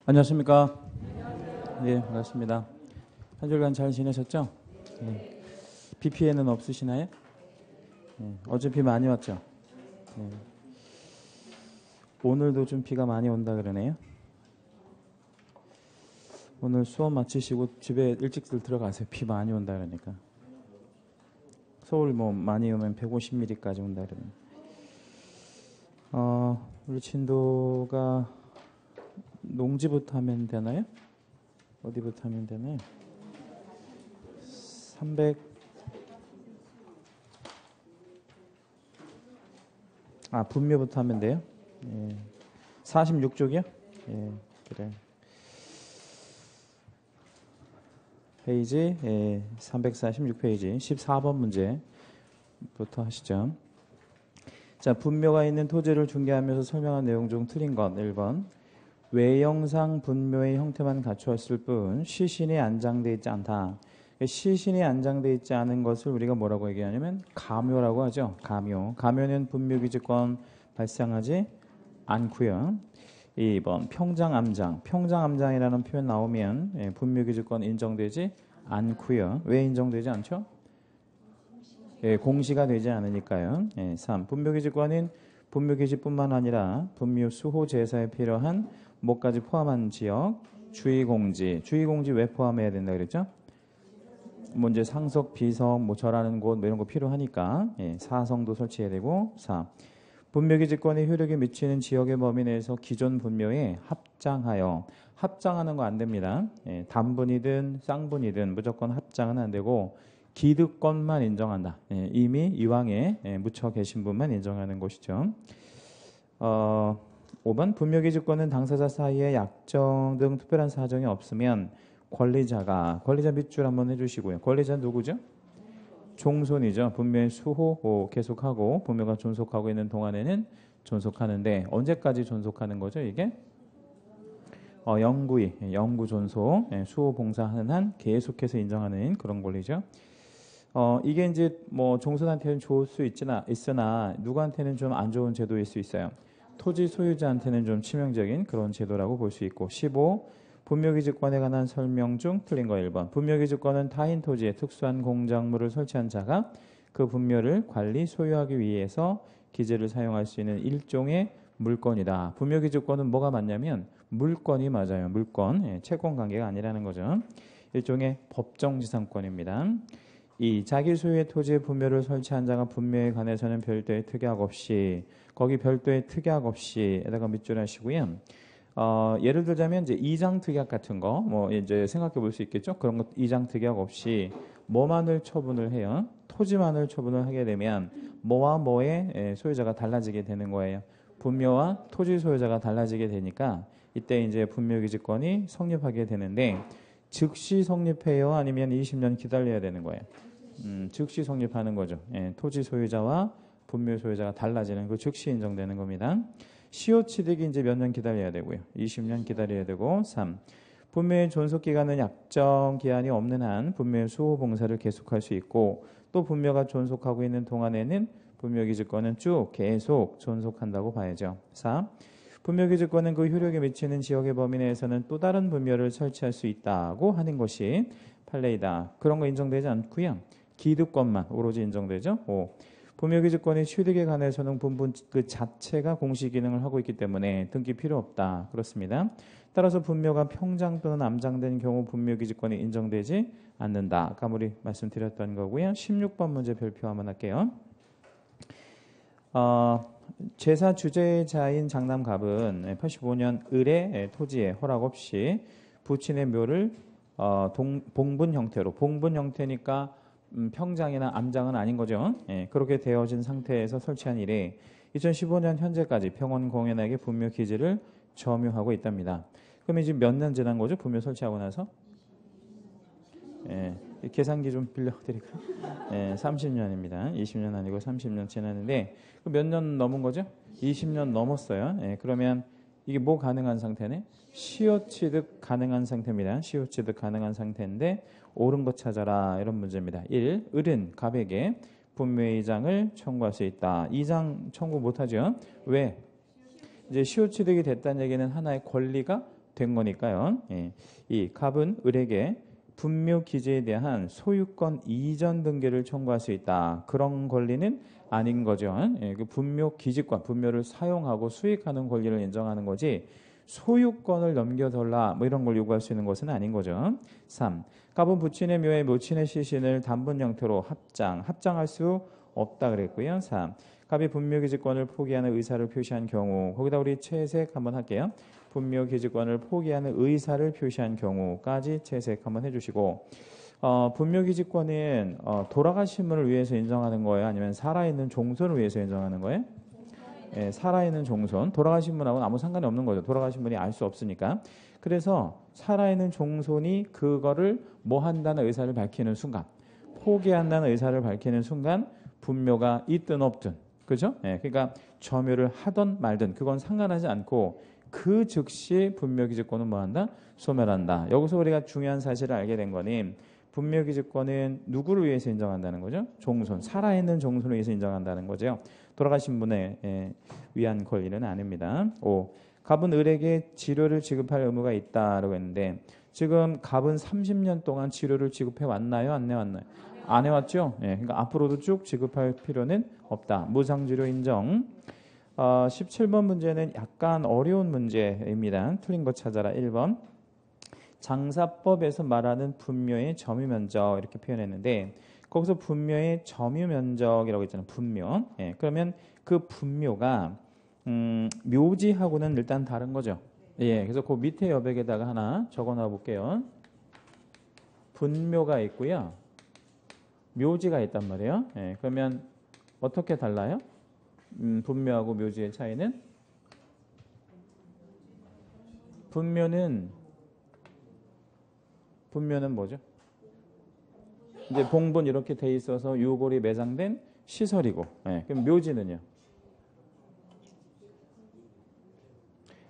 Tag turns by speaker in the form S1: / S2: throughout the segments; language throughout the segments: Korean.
S1: 안녕하십니까? 예, 반갑습니다. 한 주간 잘 지내셨죠? 예. 비 피해는 없으시나요? 예, 어제 비 많이 왔죠? 예. 오늘도 좀 비가 많이 온다 그러네요. 오늘 수업 마치시고 집에 일찍들 들어가세요. 비 많이 온다 그러니까. 서울 뭐 많이 오면 150mm까지 온다 그러네요. 우리 진도가 농지부터 하면 되나요? 어디부터 하면 되나요? 300 분묘부터 하면 돼요. 예. 46쪽이요? 예, 그래. 페이지 346페이지 14번 문제부터 하시죠. 자, 분묘가 있는 토지를 중개하면서 설명한 내용 중 틀린 것 1번. 외형상 분묘의 형태만 갖추었을 뿐 시신이 안장되어 있지 않다. 시신이 안장되어 있지 않은 것을 우리가 뭐라고 얘기하냐면 가묘라고 하죠. 가묘. 가묘는 분묘기지권 발생하지 않고요. 2번 평장암장. 평장암장이라는 표현 나오면 분묘기지권 인정되지 않고요. 왜 인정되지 않죠? 공시가 되지 않으니까요. 3. 분묘기지권인 분묘기지뿐만 아니라 분묘 수호 제사에 필요한 뭐까지 포함한 지역, 주의공지. 주의공지 왜 포함해야 된다 그랬죠? 뭐 이제 상석, 비석, 뭐 절하는 곳, 뭐 이런 거 필요하니까 사성도 설치해야 되고. 4. 분묘기지권이 효력에 미치는 지역의 범위 내에서 기존 분묘에 합장하여. 합장하는 거 안 됩니다. 단분이든 쌍분이든 무조건 합장은 안 되고 기득권만 인정한다. 이미 이왕에 묻혀 계신 분만 인정하는 것이죠. 5번 분묘기지권은 당사자 사이에 약정 등 특별한 사정이 없으면 권리자 밑줄 한번 해주시고요. 권리자 누구죠? 종손이죠. 분묘의 수호 계속하고 분묘가 존속하고 있는 동안에는 존속하는데 언제까지 존속하는 거죠? 이게 영구 존속, 수호 봉사하는 한 계속해서 인정하는 그런 권리죠. 이게 이제 뭐 종손한테는 좋을 수 있으나 누구한테는 좀 안 좋은 제도일 수 있어요. 토지 소유자한테는 좀 치명적인 그런 제도라고 볼 수 있고. 15. 분묘기지권에 관한 설명 중 틀린 거 1번. 분묘기지권은 타인 토지에 특수한 공작물을 설치한 자가 그 분묘를 관리 소유하기 위해서 기지를 사용할 수 있는 일종의 물권이다. 분묘기지권은 뭐가 맞냐면 물권이 맞아요. 물권. 채권 관계가 아니라는 거죠. 일종의 법정지상권입니다. 2. 자기 소유의 토지에 분묘를 설치한 자가 분묘에 관해서는 별도의 특약 없이, 거기 별도의 특약 없이에다가 밑줄 하시고요. 예를 들자면 이제 이장 특약 같은 거 뭐 이제 생각해 볼 수 있겠죠. 그런 것 이장 특약 없이 뭐만을 처분을 해요. 토지만을 처분을 하게 되면 뭐와 뭐의 소유자가 달라지게 되는 거예요. 분묘와 토지 소유자가 달라지게 되니까 이때 이제 분묘기지권이 성립하게 되는데 즉시 성립해요? 아니면 20년 기다려야 되는 거예요? 즉시 성립하는 거죠. 토지 소유자와 분묘 소유자가 달라지는 그 즉시 인정되는 겁니다. 시효 취득이 이제 몇 년 기다려야 되고요. 20년 기다려야 되고. 3. 분묘의 존속 기간은 약정 기한이 없는 한 분묘의 수호 봉사를 계속할 수 있고 또 분묘가 존속하고 있는 동안에는 분묘기지권은 쭉 계속 존속한다고 봐야죠. 4. 분묘기지권은 그 효력에 미치는 지역의 범위 내에서는 또 다른 분묘를 설치할 수 있다고 하는 것이 판례이다. 그런 거 인정되지 않고요. 기득권만 오로지 인정되죠. 5. 분묘기지권의 취득에 관해서는 분분 그 자체가 공시 기능을 하고 있기 때문에 등기 필요 없다. 그렇습니다. 따라서 분묘가 평장 또는 암장된 경우 분묘기지권이 인정되지 않는다. 아까 우리 말씀드렸던 거고요. 16번 문제 별표 한번 할게요. 제사 주재자인 장남갑은 85년 을의 토지에 허락 없이 부친의 묘를 봉분 형태로, 봉분 형태니까 평장이나 암장은 아닌 거죠. 그렇게 되어진 상태에서 설치한 이래 2015년 현재까지 평원 공연에게 분묘 기지를 점유하고 있답니다. 그러면 지금 몇 년 지난 거죠? 분묘 설치하고 나서? 계산기 좀 빌려드릴까요? 30년입니다. 20년 아니고 30년 지났는데 몇 년 넘은 거죠? 20년 넘었어요. 그러면 이게 뭐 가능한 상태네? 시효 취득 가능한 상태입니다. 시효 취득 가능한 상태인데 옳은 것 찾아라 이런 문제입니다. 1. 을은 갑에게 분묘의 이장을 청구할 수 있다. 이장 청구 못하죠. 왜? 이제 시효 취득이 됐다는 얘기는 하나의 권리가 된 거니까요. 예. 이 갑은 을에게 분묘 기재에 대한 소유권 이전 등기를 청구할 수 있다. 그런 권리는 아닌 거죠. 예. 그 분묘 기지권, 분묘를 사용하고 수익하는 권리를 인정하는 거지 소유권을 넘겨달라 뭐 이런 걸 요구할 수 있는 것은 아닌 거죠. 3. 갑은 부친의 묘에 모친의 시신을 단분 형태로 합장할 수 없다 그랬고요. 3. 갑이 분묘기지권을 포기하는 의사를 표시한 경우 거기다 우리 채색 한번 할게요. 분묘기지권을 포기하는 의사를 표시한 경우까지 채색 한번 해주시고 분묘기지권은 돌아가신 분을 위해서 인정하는 거예요? 아니면 살아있는 종손을 위해서 인정하는 거예요? 예, 살아있는 종손, 돌아가신 분하고는 아무 상관이 없는 거죠. 돌아가신 분이 알 수 없으니까. 그래서 살아있는 종손이 그거를 뭐 한다는 의사를 밝히는 순간, 포기한다는 의사를 밝히는 순간 분묘가 있든 없든, 그죠? 예, 그러니까 점유를 하든 말든 그건 상관하지 않고 그 즉시 분묘기지권은 뭐 한다? 소멸한다. 여기서 우리가 중요한 사실을 알게 된 거니 분묘기지권은 누구를 위해서 인정한다는 거죠? 종손, 살아있는 종손을 위해서 인정한다는 거죠. 돌아가신 분에 위한 권리는 아닙니다. 5. 갑은 을에게 치료를 지급할 의무가 있다라고 했는데 지금 갑은 30년 동안 치료를 지급해 왔나요? 안 해왔나요? 안 해왔죠? 예, 그러니까 앞으로도 쭉 지급할 필요는 없다. 무상치료 인정. 17번 문제는 약간 어려운 문제입니다. 틀린 거 찾아라. 1번. 장사법에서 말하는 분묘의 점유면적 이렇게 표현했는데 거기서 분묘의 점유면적이라고 있잖아요. 분묘. 예, 그러면 그 분묘가 묘지하고는 일단 다른 거죠. 예, 그래서 그 밑에 여백에다가 하나 적어놔 볼게요. 분묘가 있고요. 묘지가 있단 말이에요. 예, 그러면 어떻게 달라요? 분묘하고 묘지의 차이는? 분묘는 뭐죠? 이제 봉분 이렇게 돼 있어서 유골이 매장된 시설이고, 예, 그럼 묘지는요?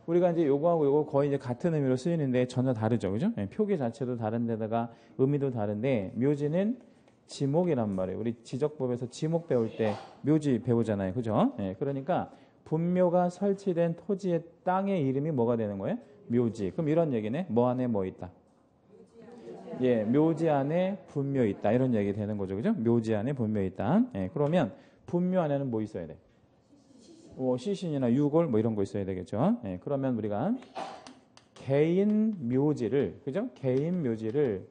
S1: 우리가 이제 요거하고 요거 거의 이제 같은 의미로 쓰이는데 전혀 다르죠, 그죠? 예, 표기 자체도 다른데다가 의미도 다른데 묘지는 지목이란 말이에요. 우리 지적법에서 지목 배울 때 묘지 배우잖아요, 그죠? 예, 그러니까 분묘가 설치된 토지의 땅의 이름이 뭐가 되는 거예요? 묘지. 그럼 이런 얘기네. 뭐 안에 뭐 있다? 예, 묘지 안에 분묘 있다. 이런 얘기 되는 거죠. 그죠? 묘지 안에 분묘 있다. 예, 그러면 분묘 안에는 뭐 있어야 돼? 시신이나 유골 뭐 이런 거 있어야 되겠죠. 예, 그러면 우리가 개인 묘지를, 그죠? 개인 묘지를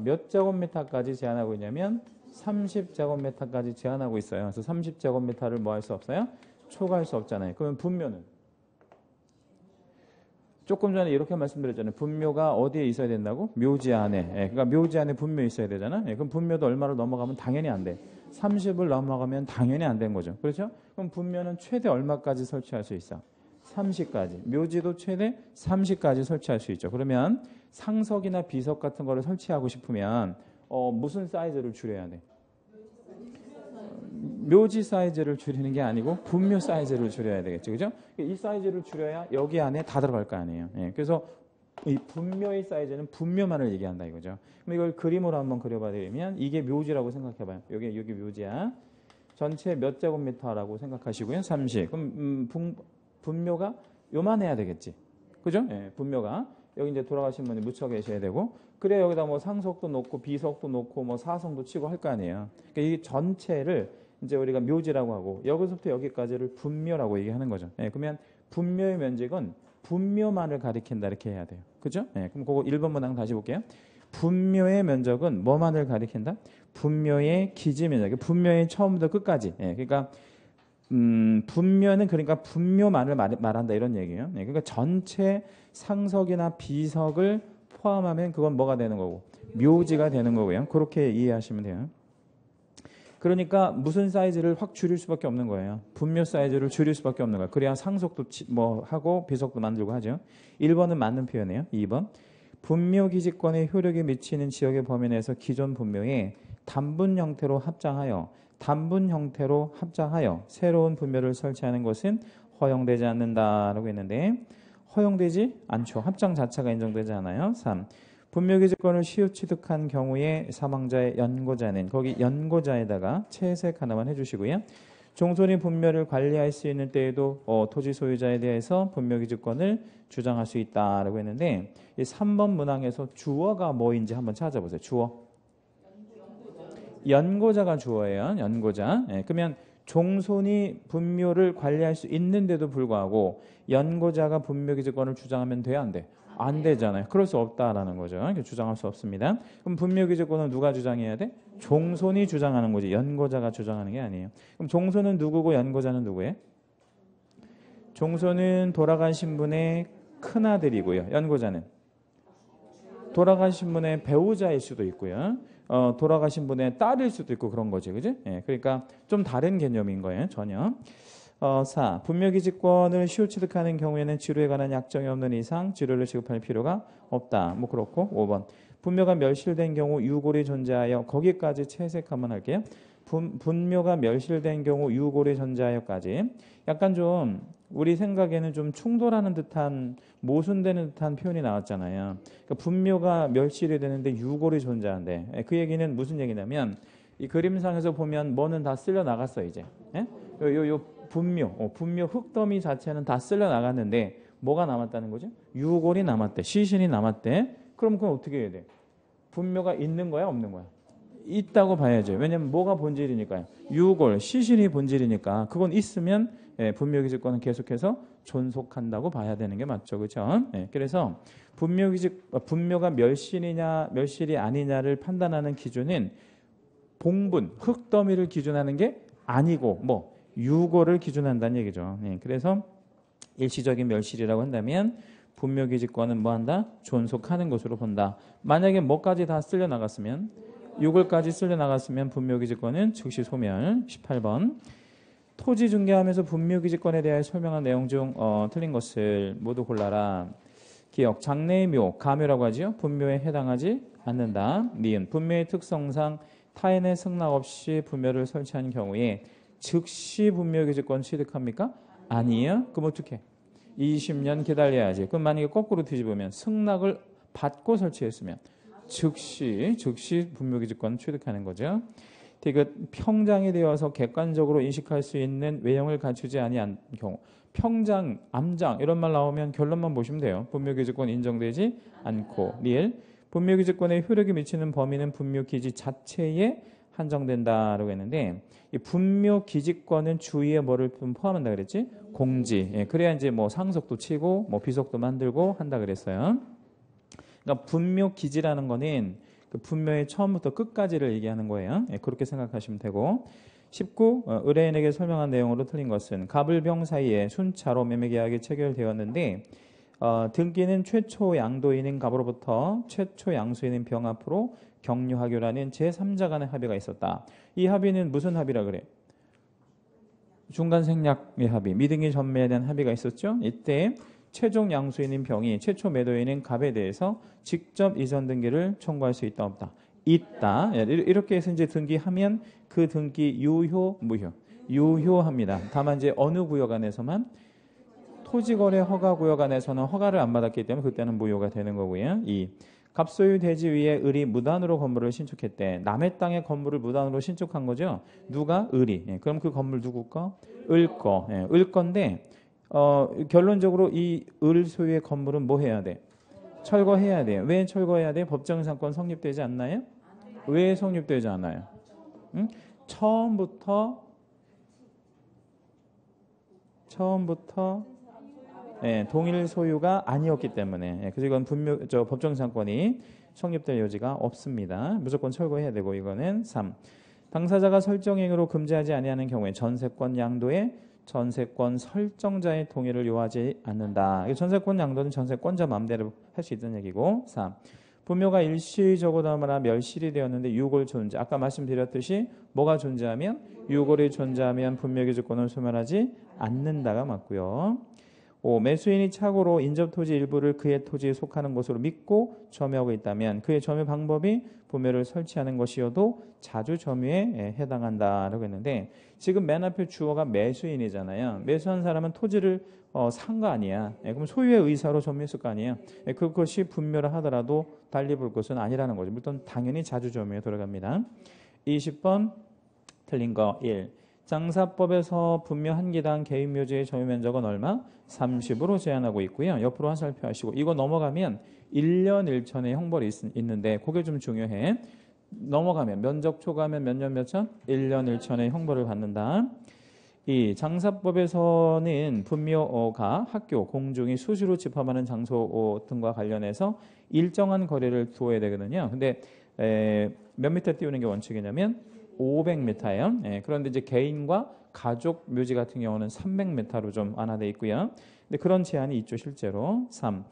S1: 몇 제곱미터까지 제한하고 있냐면 30제곱미터까지 제한하고 있어요. 그래서 30제곱미터를 뭐 할 수 없어요? 초과할 수 없잖아요. 그러면 분묘는? 조금 전에 이렇게 말씀드렸잖아요. 분묘가 어디에 있어야 된다고? 묘지 안에. 예, 그러니까 묘지 안에 분묘 있어야 되잖아. 예, 그럼 분묘도 얼마를 넘어가면 당연히 안 돼. 30을 넘어가면 당연히 안 된 거죠. 그렇죠? 그럼 분묘는 최대 얼마까지 설치할 수 있어? 30까지. 묘지도 최대 30까지 설치할 수 있죠. 그러면 상석이나 비석 같은 거를 설치하고 싶으면 무슨 사이즈를 줄여야 돼? 묘지 사이즈를 줄이는 게 아니고 분묘 사이즈를 줄여야 되겠죠. 그죠? 이 사이즈를 줄여야 여기 안에 다 들어갈 거 아니에요. 예, 그래서 이 분묘의 사이즈는 분묘만을 얘기한다 이거죠. 그럼 이걸 그림으로 한번 그려봐 드리면 이게 묘지라고 생각해봐요. 여기 묘지야. 전체 몇 제곱미터라고 생각하시고요. 30. 그럼 분묘가 요만해야 되겠지. 그죠? 예, 분묘가 여기 이제 돌아가신 분이 묻혀 계셔야 되고 그래 여기다 뭐 상석도 놓고 비석도 놓고 뭐 사성도 치고 할 거 아니에요. 그러니까 이 전체를 이제 우리가 묘지라고 하고 여기서부터 여기까지를 분묘라고 얘기하는 거죠. 예, 그러면 분묘의 면적은 분묘만을 가리킨다 이렇게 해야 돼요. 그죠? 예, 그럼 그거 1번 문항 다시 볼게요. 분묘의 면적은 뭐만을 가리킨다? 분묘의 기지 면적. 분묘의 처음부터 끝까지. 예, 그러니까 분묘는 그러니까 분묘만을 말한다 이런 얘기예요. 예, 그러니까 전체 상석이나 비석을 포함하면 그건 뭐가 되는 거고 묘지가 되는 거고요. 그렇게 이해하시면 돼요. 그러니까 무슨 사이즈를 확 줄일 수밖에 없는 거예요. 분묘 사이즈를 줄일 수밖에 없는 거예요. 그래야 상속도 뭐 하고 비석도 만들고 하죠. 1번은 맞는 표현이에요. 2번. 분묘 기지권의 효력이 미치는 지역의 범위 내에서 기존 분묘에 단분 형태로 합장하여 새로운 분묘를 설치하는 것은 허용되지 않는다라고 했는데 허용되지 않죠. 합장 자체가 인정되지 않아요. 3. 분묘기지권을 시효취득한 경우에 사망자의 연고자는 거기 연고자에다가 채색 하나만 해주시고요. 종손이 분묘를 관리할 수 있는 때에도 토지 소유자에 대해서 분묘기지권을 주장할 수 있다라고 했는데 이 3번 문항에서 주어가 뭐인지 한번 찾아보세요. 주어. 연고자가 주어예요. 연고자. 예, 그러면 종손이 분묘를 관리할 수 있는데도 불구하고 연고자가 분묘기지권을 주장하면 돼야 안 돼? 안 되잖아요. 그럴 수 없다라는 거죠. 주장할 수 없습니다. 그럼 분묘기지권은 누가 주장해야 돼? 종손이 주장하는 거지. 연고자가 주장하는 게 아니에요. 그럼 종손은 누구고 연고자는 누구예요? 종손은 돌아가신 분의 큰아들이고요. 연고자는 돌아가신 분의 배우자일 수도 있고요. 돌아가신 분의 딸일 수도 있고 그런 거지. 그지? 예, 그러니까 좀 다른 개념인 거예요. 전혀. 4. 분묘기지권을 시효취득하는 경우에는 지료에 관한 약정이 없는 이상 지료를 지급할 필요가 없다. 뭐 그렇고 5번. 분묘가 멸실된 경우 유골이 존재하여 거기까지 채색 한번 할게요. 분묘가 멸실된 경우 유골이 존재하여까지 약간 좀 우리 생각에는 좀 충돌하는 듯한 모순되는 듯한 표현이 나왔잖아요. 그러니까 분묘가 멸실이 되는데 유골이 존재한대. 그 얘기는 무슨 얘기냐면 이 그림상에서 보면 뭐는 다 쓸려 나갔어 이제. 예? 요 분묘 흙더미 자체는 다 쓸려 나갔는데 뭐가 남았다는 거죠? 유골이 남았대. 시신이 남았대. 그럼 그건 어떻게 해야 돼? 분묘가 있는 거야, 없는 거야? 있다고 봐야죠. 왜냐면 뭐가 본질이니까요. 유골, 시신이 본질이니까 그건 있으면 분묘기지권은 계속해서 존속한다고 봐야 되는 게 맞죠, 그렇죠? 그래서 분묘가 멸실이냐 멸실이 아니냐를 판단하는 기준은 봉분, 흙더미를 기준하는 게 아니고 뭐 유골을 기준한다는 얘기죠. 그래서 일시적인 멸실이라고 한다면 분묘기지권은 뭐한다? 존속하는 것으로 본다. 만약에 뭐까지 다 쓸려 나갔으면 유골까지 쓸려 나갔으면 분묘기지권은 즉시 소멸. 18번. 토지 중개하면서 분묘기지권에 대해 설명한 내용 중 틀린 것을 모두 골라라. 기억. 장래의 묘, 가묘라고 하죠. 분묘에 해당하지 않는다. 니은. 분묘의 특성상 타인의 승낙 없이 분묘를 설치한 경우에 즉시 분묘기지권 취득합니까? 아니에요. 그럼 어떻게? 20년 기다려야지. 그럼 만약에 거꾸로 뒤집으면 승낙을 받고 설치했으면 즉시 분묘기지권 취득하는 거죠. 디귿. 평장이 되어서 객관적으로 인식할 수 있는 외형을 갖추지 아니한 경우. 평장, 암장 이런 말 나오면 결론만 보시면 돼요. 분묘기지권 인정되지 않고. 리을. 분묘기지권에 효력이 미치는 범위는 분묘기지 자체에 한정된다라고 했는데 이 분묘기지권은 주위에 뭐를 포함한다 그랬지? 공지. 그래야 이제 뭐 상속도 치고 뭐 비속도 만들고 한다 그랬어요. 그러니까 분묘기지라는 거는 그 분묘의 처음부터 끝까지를 얘기하는 거예요. 그렇게 생각하시면 되고. 19. 의뢰인에게 설명한 내용으로 틀린 것은 갑을병 사이에 순차로 매매계약이 체결되었는데 등기는 최초 양도인인 갑으로부터 최초 양수인인 병 앞으로 격려하기라는 제3자 간의 합의가 있었다. 이 합의는 무슨 합의라 그래? 중간생략의 합의, 미등기 전매에 대한 합의가 있었죠. 이때 최종 양수인인 병이 최초 매도인인 갑에 대해서 직접 이전 등기를 청구할 수 있다 없다? 있다. 이렇게 해서 이제 등기하면 그 등기 유효 무효? 유효합니다. 다만 이제 어느 구역 안에서만 토지거래 허가 구역 안에서는 허가를 안 받았기 때문에 그때는 무효가 되는 거고요. 2. 갑소유 대지 위에 을이 무단으로 건물을 신축했대. 남의 땅에 건물을 무단으로 신축한 거죠. 누가? 을이. 그럼 그 건물 누구 거? 을 거. 을 건데 결론적으로 이 을 소유의 건물은 뭐 해야 돼? 철거해야 돼요. 왜 철거해야 돼? 법정상권 성립되지 않나요? 왜 성립되지 않아요? 응? 처음부터 동일 소유가 아니었기 때문에 그래서 이건 법정상권이 성립될 여지가 없습니다. 무조건 철거해야 되고 이거는 3. 당사자가 설정행위로 금지하지 아니하는 경우에 전세권 양도에 전세권 설정자의 동의를 요하지 않는다. 전세권 양도는 전세권자 마음대로 할 수 있다는 얘기고. 4. 분묘가 일시적으로나마 멸실이 되었는데 유골 존재. 아까 말씀드렸듯이 뭐가 존재하면 유골이 존재하면 분묘기지권을 소멸하지 않는다가 맞고요. 5. 매수인이 착오로 인접토지 일부를 그의 토지에 속하는 것으로 믿고 점유하고 있다면 그의 점유 방법이 분묘를 설치하는 것이어도 자주 점유에 해당한다라고 했는데 지금 맨 앞에 주어가 매수인이잖아요. 매수한 사람은 토지를 산 거 아니야. 그럼 소유의 의사로 점유했을 거 아니에요. 그것이 분묘를 하더라도 달리 볼 것은 아니라는 거죠. 물론 당연히 자주 점유에 들어갑니다. 20번 틀린 거 1. 장사법에서 분묘 한 기당 개인 묘지의 점유 면적은 얼마? 30으로 제한하고 있고요. 옆으로 화살표 하시고 이거 넘어가면 1년 1천의 형벌이 있는데 그게 좀 중요해. 넘어가면 면적 초과하면 몇 년 몇천? 1년 1천의 형벌을 받는다. 이 장사법에서는 분묘가 학교, 공중이 수시로 집합하는 장소 등과 관련해서 일정한 거리를 두어야 되거든요. 근데 몇 미터 띄우는 게 원칙이냐면 500m예요. 그런데 이제 개인과 가족 묘지 같은 경우는 300m로 좀 완화되어 있고요. 근데 그런 제한이 있죠, 실제로. 3.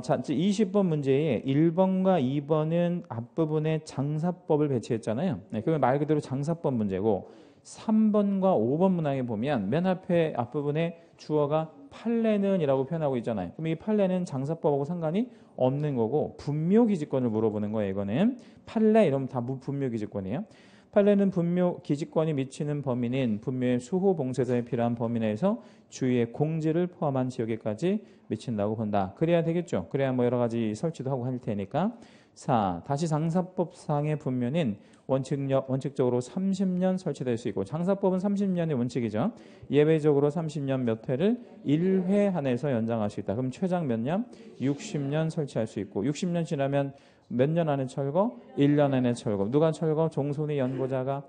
S1: 자, 20번 문제에 1번과 2번은 앞부분에 장사법을 배치했잖아요. 그러면 말 그대로 장사법 문제고 3번과 5번 문항에 보면 맨 앞부분에 주어가 판례는 이라고 표현하고 있잖아요. 그럼 이 판례는 장사법하고 상관이 없는 거고 분묘기지권을 물어보는 거예요. 이거는 판례 이러면 다 분묘기지권이에요. 판례는 분묘 기지권이 미치는 범위는 분묘의 수호 봉쇄자에 필요한 범위 내에서 주위의 공지를 포함한 지역에까지 미친다고 본다. 그래야 되겠죠. 그래야 뭐 여러 가지 설치도 하고 할 테니까. 4. 다시 장사법상의 분묘는 원칙적으로 30년 설치될 수 있고 장사법은 30년의 원칙이죠. 예외적으로 30년 몇 회를 1회 한해서 연장할 수 있다. 그럼 최장 몇 년? 60년 설치할 수 있고 60년 지나면 몇 년 안에 철거? 1년 안에 철거. 누가 철거? 종손이 연고자가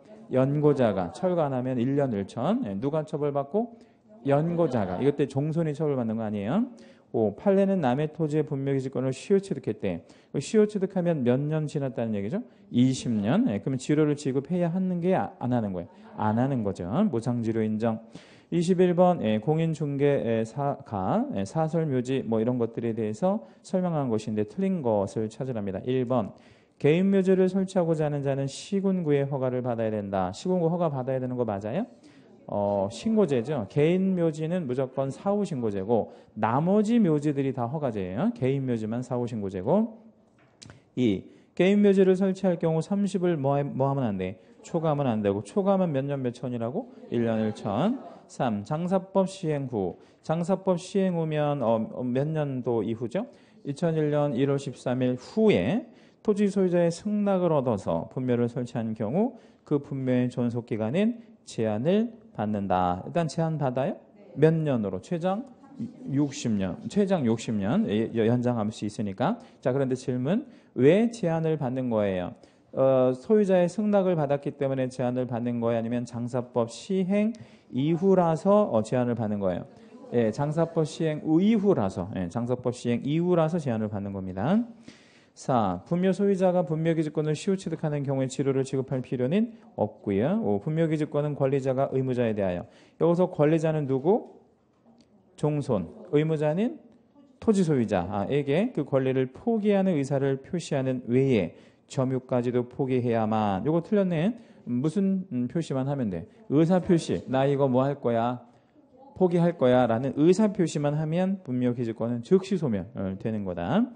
S1: 철거 안 하면 1년 1천. 누가 처벌받고? 연고자가. 이것 때 종손이 처벌받는 거 아니에요. 5. 판례는 남의 토지의 분묘기지권을 시효취득했대. 시효취득하면 몇 년 지났다는 얘기죠? 20년. 그러면 지료를 지급해야 하는 게 안 하는 거예요. 안 하는 거죠. 무상지료 인정. 21번 공인중개사가 사설묘지 뭐 이런 것들에 대해서 설명한 것인데 틀린 것을 찾으랍니다. 1번 개인묘지를 설치하고자 하는 자는 시군구의 허가를 받아야 된다. 시군구 허가 받아야 되는 거 맞아요? 신고제죠. 개인 묘지는 무조건 사후 신고제고 나머지 묘지들이 다 허가제예요. 개인 묘지만 사후 신고제고. 2. 개인 묘지를 설치할 경우 30을 뭐 하면 안 돼? 초과하면 안 되고 초과하면 몇 년 몇 천이라고? 1년 1천. 3. 장사법 시행 후. 장사법 시행 후면 몇 년도 이후죠? 2001년 1월 13일 후에 토지 소유자의 승낙을 얻어서 분묘를 설치한 경우 그 분묘의 존속기간은 제한을 받는다. 일단 제한 받아요? 몇 년으로? 최장 60년. 최장 60년 연장할 수 있으니까. 자, 그런데 질문. 왜 제한을 받는 거예요? 소유자의 승낙을 받았기 때문에 제한을 받는 거예요? 아니면 장사법 시행 이후라서 제한을 받는 거예요? 예, 장사법 시행 이후라서. 장사법 시행 이후라서 제한을 받는 겁니다. 4. 분묘 소유자가 분묘기지권을 시효취득하는 경우에 지료를 지급할 필요는 없고요. 5. 분묘기지권은 권리자가 의무자에 대하여. 여기서 권리자는 누구? 종손. 의무자는 토지 소유자에게 그 권리를 포기하는 의사를 표시하는 외에 점유까지도 포기해야만. 요거 틀렸네. 무슨 표시만 하면 돼? 의사 표시. 나 이거 뭐 할 거야? 포기할 거야 라는 의사 표시만 하면 분묘기지권은 즉시 소멸되는 거다.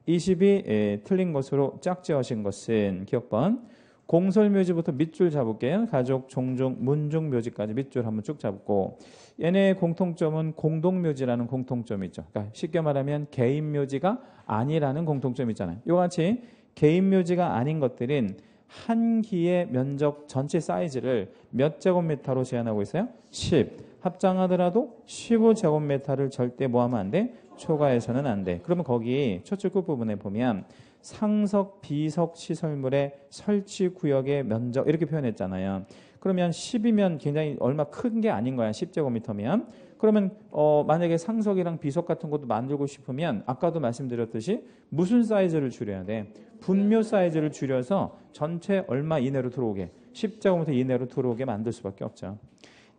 S1: 22 틀린 것으로 짝지어신 것은 기억번. 공설묘지부터 밑줄 잡을게요. 가족, 종종, 문중 묘지까지 밑줄 한번 쭉 잡고 얘네의 공통점은 공동묘지라는 공통점이 있죠. 그러니까 쉽게 말하면 개인묘지가 아니라는 공통점이 있잖아요. 이같이 개인묘지가 아닌 것들은 한 기의 면적 전체 사이즈를 몇 제곱미터로 제한하고 있어요? 10. 합장하더라도 15제곱미터를 절대 뭐하면 안 돼? 초과해서는 안 돼. 그러면 거기 첫줄 끝부분에 보면 상석, 비석 시설물의 설치 구역의 면적 이렇게 표현했잖아요. 그러면 10이면 굉장히 얼마 큰 게 아닌 거야. 10제곱미터면. 그러면 만약에 상석이랑 비석 같은 것도 만들고 싶으면 아까도 말씀드렸듯이 무슨 사이즈를 줄여야 돼? 분묘 사이즈를 줄여서 전체 얼마 이내로 들어오게 10제곱미터 이내로 들어오게 만들 수밖에 없죠.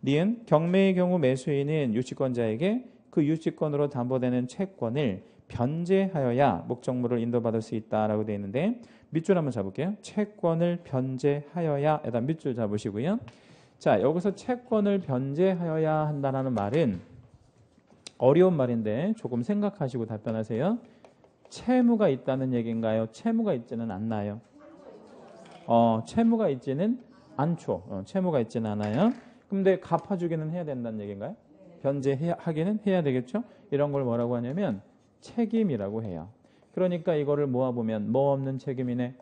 S1: 니은 경매의 경우 매수인은 유치권자에게 그 유치권으로 담보되는 채권을 변제하여야 목적물을 인도받을 수 있다라고 되어 있는데 밑줄 한번 잡을게요. 채권을 변제하여야 일단 밑줄 잡으시고요. 자, 여기서 채권을 변제하여야 한다는 말은 어려운 말인데 조금 생각하시고 답변하세요. 채무가 있다는 얘기인가요? 채무가 있지는 않나요? 채무가 있지는 않죠. 채무가 있지는 않아요. 근데 갚아주기는 해야 된다는 얘기인가요? 변제하기는 해야 되겠죠? 이런 걸 뭐라고 하냐면 책임이라고 해요. 그러니까 이거를 모아보면 뭐 없는 책임이네?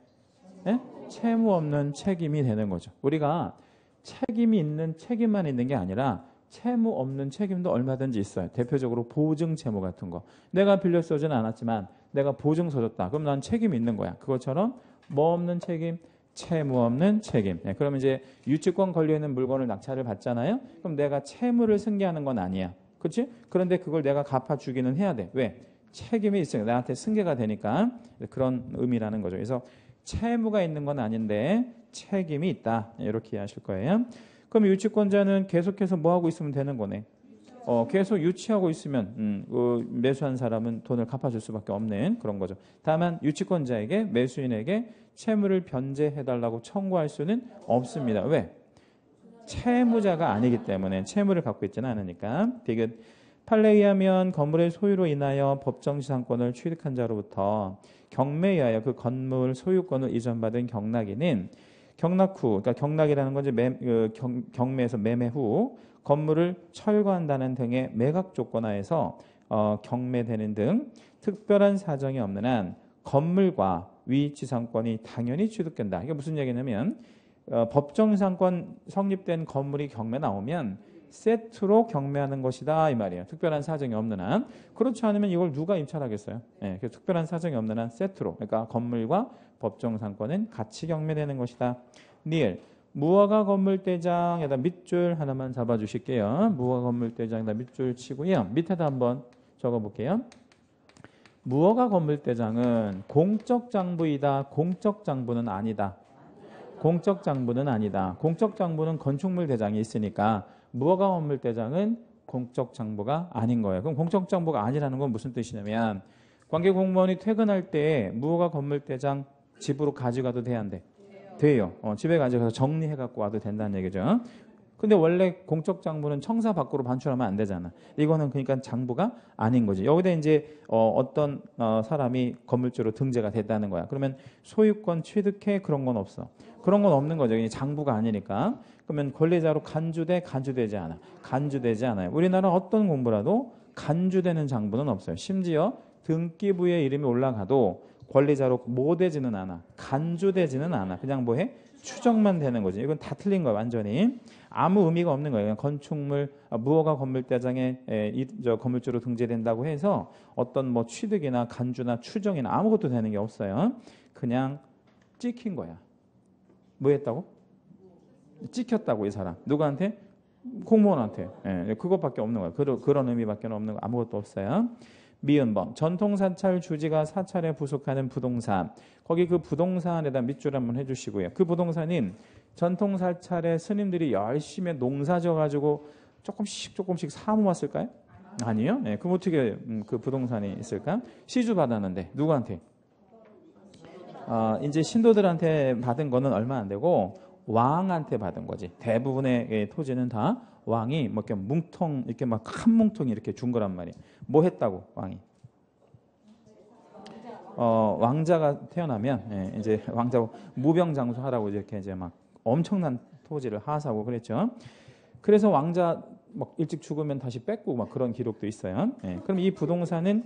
S1: 네? 채무 없는 책임이 되는 거죠. 우리가 책임이 있는 책임만 있는 게 아니라 채무 없는 책임도 얼마든지 있어요. 대표적으로 보증 채무 같은 거. 내가 빌려 쓰지는 않았지만 내가 보증서 줬다. 그럼 난 책임이 있는 거야. 그것처럼 뭐 없는 책임? 채무 없는 책임. 네, 그러면 이제 유치권 걸려있는 물건을 낙찰을 받잖아요. 그럼 내가 채무를 승계하는 건 아니야. 그렇지? 그런데 그걸 내가 갚아주기는 해야 돼. 왜? 책임이 있으니까 나한테 승계가 되니까 그런 의미라는 거죠. 그래서 채무가 있는 건 아닌데 책임이 있다. 이렇게 이해하실 거예요. 그럼 유치권자는 계속해서 뭐 하고 있으면 되는 거네. 계속 유치하고 있으면 매수한 사람은 돈을 갚아줄 수밖에 없는 그런 거죠. 다만 유치권자에게 매수인에게 채무를 변제해달라고 청구할 수는 없습니다. 왜? 채무자가 아니기 때문에 채무를 갖고 있지는 않으니까. 디귿. 판례에 의하면 건물의 소유로 인하여 법정지상권을 취득한 자로부터 경매에 의하여 그 건물 소유권을 이전받은 경락인은 경락 후, 그러니까 경락이라는 건 이제 경매에서 매매 후 건물을 철거한다는 등의 매각 조건하에서 경매되는 등 특별한 사정이 없는 한 건물과 위지상권이 당연히 취득된다. 이게 무슨 얘기냐면 법정지상권 성립된 건물이 경매 나오면 세트로 경매하는 것이다 이 말이에요. 특별한 사정이 없는 한. 그렇지 않으면 이걸 누가 입찰하겠어요? 예, 특별한 사정이 없는 한 세트로. 그러니까 건물과 법정상권은 같이 경매되는 것이다. 니을. 무허가 건물대장에다 밑줄 하나만 잡아주실게요. 무허가 건물대장에다 밑줄 치고요. 밑에다 한번 적어볼게요. 무허가 건물대장은 공적 장부이다. 공적 장부는 아니다. 공적 장부는 아니다. 공적 장부는 건축물 대장이 있으니까 무허가 건물 대장은 공적 장부가 아닌 거예요. 그럼 공적 장부가 아니라는 건 무슨 뜻이냐면 관계 공무원이 퇴근할 때 무허가 건물 대장 집으로 가져가도 돼야 안 돼? 돼요. 집에 가져가서 정리해 갖고 와도 된다는 얘기죠. 근데 원래 공적 장부는 청사 밖으로 반출하면 안 되잖아. 이거는 그러니까 장부가 아닌 거지. 여기다 이제 어떤 사람이 건물주로 등재가 됐다는 거야. 그러면 소유권 취득해 그런 건 없어. 그런 건 없는 거죠. 장부가 아니니까. 그러면 권리자로 간주되지 않아. 간주되지 않아요. 우리나라 어떤 공부라도 간주되는 장부는 없어요. 심지어 등기부에 이름이 올라가도 권리자로 뭐 되지는 않아. 간주되지는 않아. 그냥 뭐해? 추정만 되는 거지. 이건 다 틀린 거야. 완전히. 아무 의미가 없는 거예요. 건축물, 무허가 건물대장에 건물주로 등재된다고 해서 어떤 뭐 취득이나 간주나 추정이나 아무것도 되는 게 없어요. 그냥 찍힌 거야. 뭐 했다고? 찍혔다고 이 사람. 누구한테? 공무원한테. 예, 그것밖에 없는 거야. 그런 의미밖에 없는 거 아무것도 없어요. 미은범. 전통사찰 주지가 사찰에 부속하는 부동산. 거기 그 부동산에다 밑줄 한번 해주시고요. 그 부동산인 전통사찰의 스님들이 열심히 농사 져가지고 조금씩 사모았을까요? 아니요. 예, 그럼 어떻게 그 부동산이 있을까? 시주 받았는데 누구한테? 이제 신도들한테 받은 거는 얼마 안 되고 왕한테 받은 거지. 대부분의 토지는 다 왕이 뭐 이렇게 뭉텅 이렇게 막 한 뭉텅이 이렇게 준 거란 말이에요. 뭐 했다고 왕이? 왕자가 태어나면 이제 왕자 무병장수하라고 이렇게 이제 막 엄청난 토지를 하사하고 그랬죠. 그래서 왕자 막 일찍 죽으면 다시 뺏고 막 그런 기록도 있어요. 그럼 이 부동산은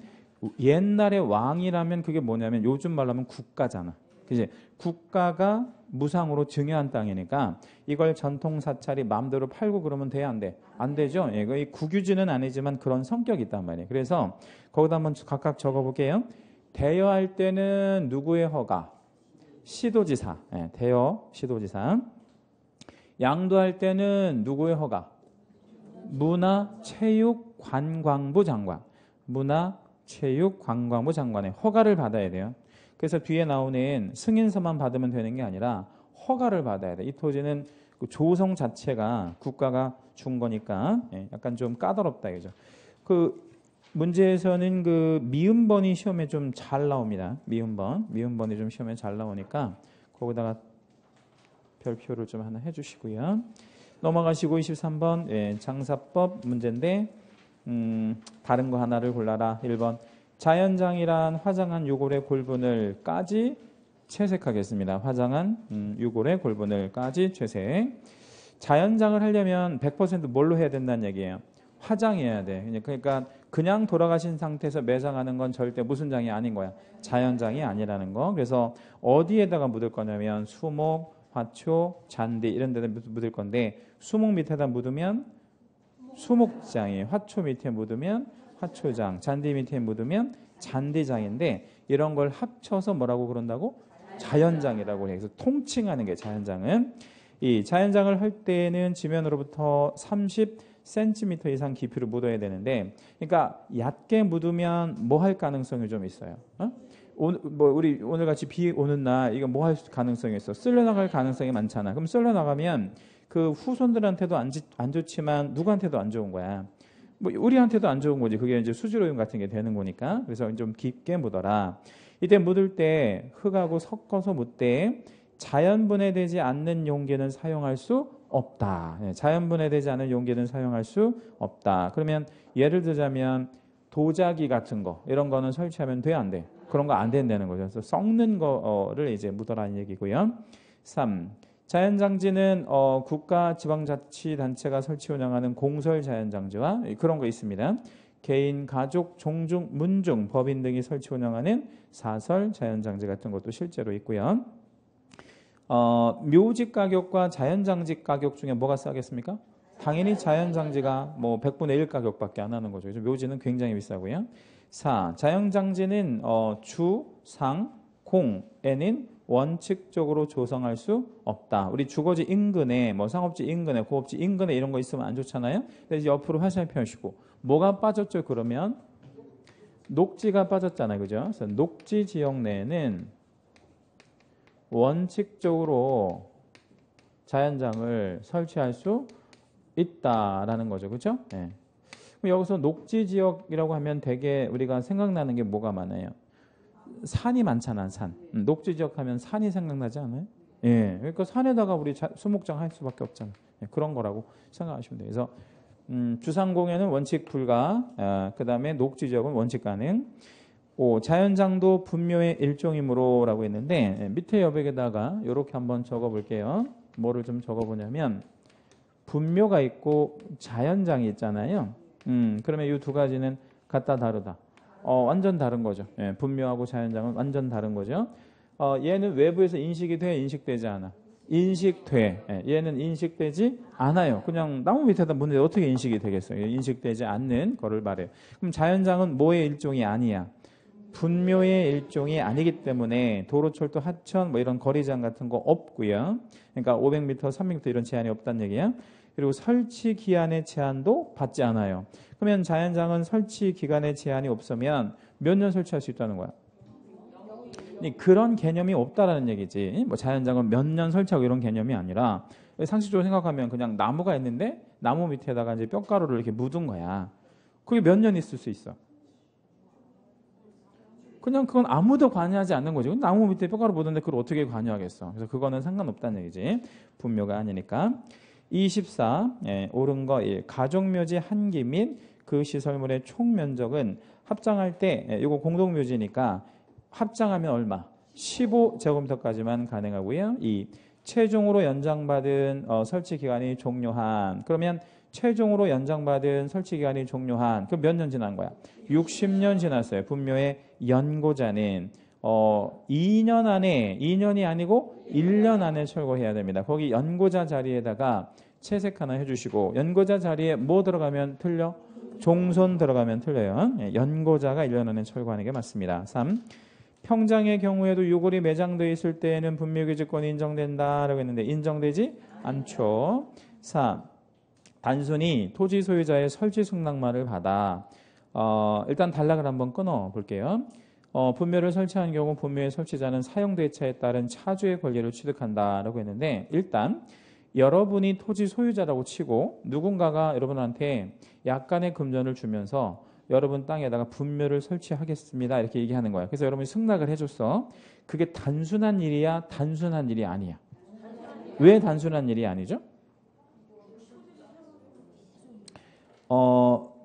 S1: 옛날에 왕이라면 그게 뭐냐면 요즘 말로 하면 국가잖아. 그지? 국가가 무상으로 증여한 땅이니까 이걸 전통사찰이 마음대로 팔고 그러면 돼? 안 돼? 안 되죠? 이 국유지는 아니지만 그런 성격이 있단 말이에요. 그래서 거기다 한번 각각 적어볼게요. 대여할 때는 누구의 허가? 시도지사. 대여 시도지사. 양도할 때는 누구의 허가? 문화체육관광부 장관. 문화체육관광부 장관의 허가를 받아야 돼요. 그래서 뒤에 나오는 승인서만 받으면 되는 게 아니라 허가를 받아야 돼. 이 토지는 그 조성 자체가 국가가 준 거니까 약간 좀 까다롭다 이거죠. 그 문제에서는 그 미음번이 시험에 좀 잘 나옵니다. 미음번이 좀 시험에 잘 나오니까 거기다가 별표를 좀 하나 해주시고요. 넘어가시고 23번 장사법 문제인데 다른 거 하나를 골라라. 1번 자연장이란 화장한 유골의 골분을 까지 채색하겠습니다. 화장한 유골의 골분을 까지 채색. 자연장을 하려면 100% 뭘로 해야 된다는 얘기예요? 화장해야 돼. 그러니까 그냥 돌아가신 상태에서 매장하는 건 절대 무슨 장이 아닌 거야? 자연장이 아니라는 거. 그래서 어디에다가 묻을 거냐면 수목, 화초, 잔디 이런 데다 묻을 건데 수목 밑에다 묻으면 수목장이에요. 화초 밑에 묻으면 화초장, 잔디 밑에 묻으면 잔디장인데 이런 걸 합쳐서 뭐라고 그런다고? 자연장이라고 해서 통칭하는 게 자연장은. 이 자연장을 할 때는 지면으로부터 30cm 이상 깊이로 묻어야 되는데, 그러니까 얕게 묻으면 뭐 할 가능성이 좀 있어요. 우리 오늘 같이 비 오는 날 이거 뭐 할 가능성이 있어? 쓸려 나갈 가능성이 많잖아. 그럼 쓸려 나가면 그 후손들한테도 안 좋지만 누구한테도 안 좋은 거야. 뭐 우리한테도 안 좋은 거지. 그게 이제 수질오염 같은 게 되는 거니까. 그래서 좀 깊게 묻어라. 이때 묻을 때 흙하고 섞어서 묻되 자연 분해되지 않는 용기는 사용할 수 없다. 자연 분해되지 않는 용기는 사용할 수 없다. 그러면 예를 들자면 도자기 같은 거 이런 거는 설치하면 돼, 안 돼? 그런 거 안 된다는 거죠. 그래서 썩는 거를 이제 묻어라는 얘기고요. 3. 자연장지는 국가 지방자치단체가 설치 운영하는 공설 자연장지와 그런 거 있습니다. 개인, 가족, 종중, 문중, 법인 등이 설치 운영하는 사설 자연장지 같은 것도 실제로 있고요. 묘지 가격과 자연장지 가격 중에 뭐가 싸겠습니까? 당연히 자연장지가 뭐 100분의 1 가격밖에 안 하는 거죠. 묘지는 굉장히 비싸고요. 4. 자연장지는 주, 상, 공에는 원칙적으로 조성할 수 없다. 우리 주거지 인근에 뭐 상업지 인근에 고업지 인근에 이런 거 있으면 안 좋잖아요. 그래서 옆으로 화살표시고 뭐가 빠졌죠? 그러면 녹지가 빠졌잖아요. 그죠? 그래서 녹지 지역 내에는 원칙적으로 자연장을 설치할 수 있다라는 거죠. 그렇죠? 네. 그럼 여기서 녹지 지역이라고 하면 되게 우리가 생각나는 게 뭐가 많아요? 산이 많잖아. 산. 녹지 지역 하면 산이 생각나지 않아요? 예. 그러니까 산에다가 우리 수목장 할 수밖에 없잖아. 예, 그런 거라고 생각하시면 돼요. 그래서 주상공예는 원칙 불가, 그 다음에 녹지 지역은 원칙 가능. 자연장도 분묘의 일종이므로 라고 했는데 밑에 여백에다가 이렇게 한번 적어볼게요. 뭐를 좀 적어보냐면 분묘가 있고 자연장이 있잖아요. 그러면 이 두 가지는 같다 다르다. 완전 다른 거죠. 예, 분묘하고 자연장은 완전 다른 거죠. 얘는 외부에서 인식이 돼, 인식되지 않아? 인식돼. 예, 얘는 인식되지 않아요. 그냥 나무 밑에다 묻는데 어떻게 인식이 되겠어요? 인식되지 않는 거를 말해요. 그럼 자연장은 뭐의 일종이 아니야? 분묘의 일종이 아니기 때문에 도로철도 하천 뭐 이런 거리장 같은 거 없고요. 그러니까 500m, 300m 이런 제한이 없다는 얘기야. 그리고 설치 기한의 제한도 받지 않아요. 그러면 자연장은 설치 기간의 제한이 없으면 몇 년 설치할 수 있다는 거야? 그런 개념이 없다라는 얘기지. 뭐 자연장은 몇 년 설치하고 이런 개념이 아니라 상식적으로 생각하면 그냥 나무가 있는데 나무 밑에다가 이제 뼈가루를 이렇게 묻은 거야. 그게 몇 년 있을 수 있어? 그냥 그건 아무도 관여하지 않는 거지. 나무 밑에 뼈가루 묻었는데 그걸 어떻게 관여하겠어? 그래서 그거는 상관없다는 얘기지. 분묘가 아니니까. 24. 옳은 거 1. 가족묘지 한 기 및 그 시설물의 총 면적은 합장할 때 이거 공동묘지니까 합장하면 얼마? 15제곱미터까지만 가능하고요. 2. 최종으로 연장받은 설치 기간이 종료한. 그러면 최종으로 연장받은 설치 기간이 종료한. 그럼 몇 년 지난 거야? 60년 지났어요. 분묘의 연고자는 2년 안에 2년이 아니고 1년 안에 철거해야 됩니다. 거기 연고자 자리에다가 채색 하나 해주시고 연고자 자리에 뭐 들어가면 틀려? 종손 들어가면 틀려요. 연고자가 1년 안에 철거하는 게 맞습니다. 3. 평장의 경우에도 유골이 매장되어 있을 때에는 분묘기지권이 인정된다라고 했는데 인정되지 않죠. 4. 단순히 토지 소유자의 설치 승낙만을 받아 일단 단락을 한번 끊어 볼게요. 분묘를 설치한 경우 분묘의 설치자는 사용대차에 따른 차주의 권리를 취득한다라고 했는데 일단 여러분이 토지 소유자라고 치고 누군가가 여러분한테 약간의 금전을 주면서 여러분 땅에다가 분묘를 설치하겠습니다 이렇게 얘기하는 거야. 그래서 여러분이 승낙을 해줬어. 그게 단순한 일이야? 단순한 일이 아니야? 왜 단순한 일이 아니죠?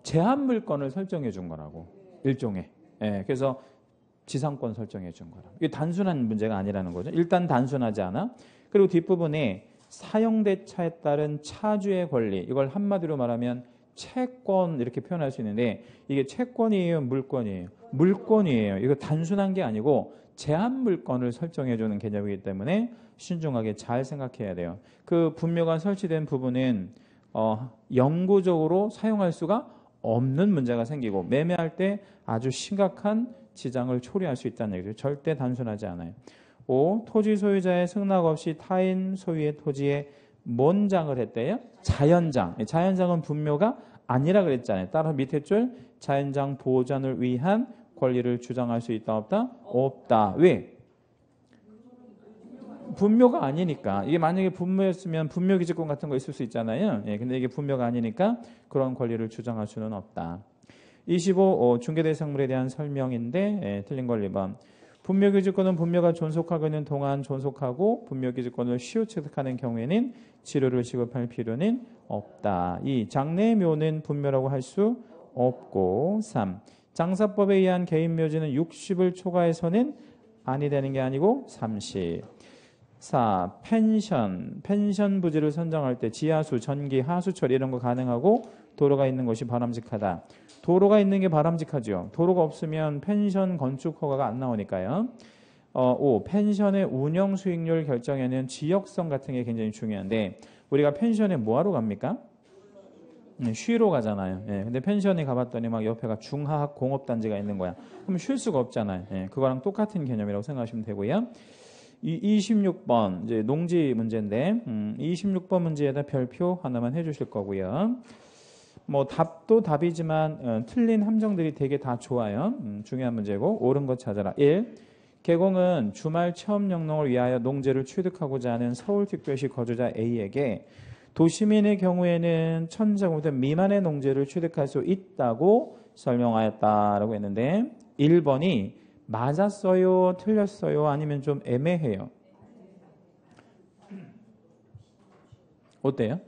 S1: 제한 물건을 설정해 준 거라고. 일종의. 그래서 지상권 설정해 준 거라. 이게 단순한 문제가 아니라는 거죠. 일단 단순하지 않아. 그리고 뒷부분에 사용대차에 따른 차주의 권리. 이걸 한마디로 말하면 채권 이렇게 표현할 수 있는데 이게 채권이에요? 물권이에요? 물권이에요. 이거 단순한 게 아니고 제한 물건을 설정해 주는 개념이기 때문에 신중하게 잘 생각해야 돼요. 그 분묘가 설치된 부분은 영구적으로 사용할 수가 없는 문제가 생기고 매매할 때 아주 심각한 지장을 초래할 수 있다는 얘기죠. 절대 단순하지 않아요. 5. 토지 소유자의 승낙 없이 타인 소유의 토지에 뭔 장을 했대요? 자연장. 자연장은 분묘가 아니라 그랬잖아요. 따라서 밑에 줄 자연장 보전을 위한 권리를 주장할 수 있다 없다? 없다. 왜? 분묘가 아니니까. 이게 만약에 분묘였으면 분묘기지권 같은 거 있을 수 있잖아요. 예, 근데 이게 분묘가 아니니까 그런 권리를 주장할 수는 없다. 25. 중개대상물에 대한 설명인데 틀린 걸 2번. 분묘기지권은 분묘가 존속하고 있는 동안 존속하고 분묘기지권을 시효 취득하는 경우에는 치료를 지급할 필요는 없다. 2. 장래의 묘는 분묘라고 할 수 없고 3. 장사법에 의한 개인묘지는 60을 초과해서는 아니 되는 게 아니고 30. 4. 펜션 부지를 선정할 때 지하수, 전기, 하수처리 이런 거 가능하고 도로가 있는 것이 바람직하다. 도로가 있는 게 바람직하죠. 도로가 없으면 펜션 건축 허가가 안 나오니까요. 5. 펜션의 운영 수익률 결정에는 지역성 같은 게 굉장히 중요한데 우리가 펜션에 뭐하러 갑니까? 쉬러 가잖아요. 예, 근데 펜션에 가봤더니 막 옆에가 중하학 공업단지가 있는 거야. 그럼 쉴 수가 없잖아요. 예, 그거랑 똑같은 개념이라고 생각하시면 되고요. 26번 이제 농지 문제인데 26번 문제에다 별표 하나만 해주실 거고요. 뭐 답도 답이지만 틀린 함정들이 되게 다 좋아요. 중요한 문제고 옳은 것 찾아라. 1. 개공은 주말 체험 영농을 위하여 농지를 취득하고자 하는 서울특별시 거주자 A에게 도시민의 경우에는 1000제곱미터 미만의 농지를 취득할 수 있다고 설명하였다라고 했는데 1번이 맞았어요? 틀렸어요? 아니면 좀 애매해요? 어때요?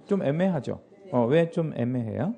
S1: 좀 애매하죠? 왜 좀 애매해요?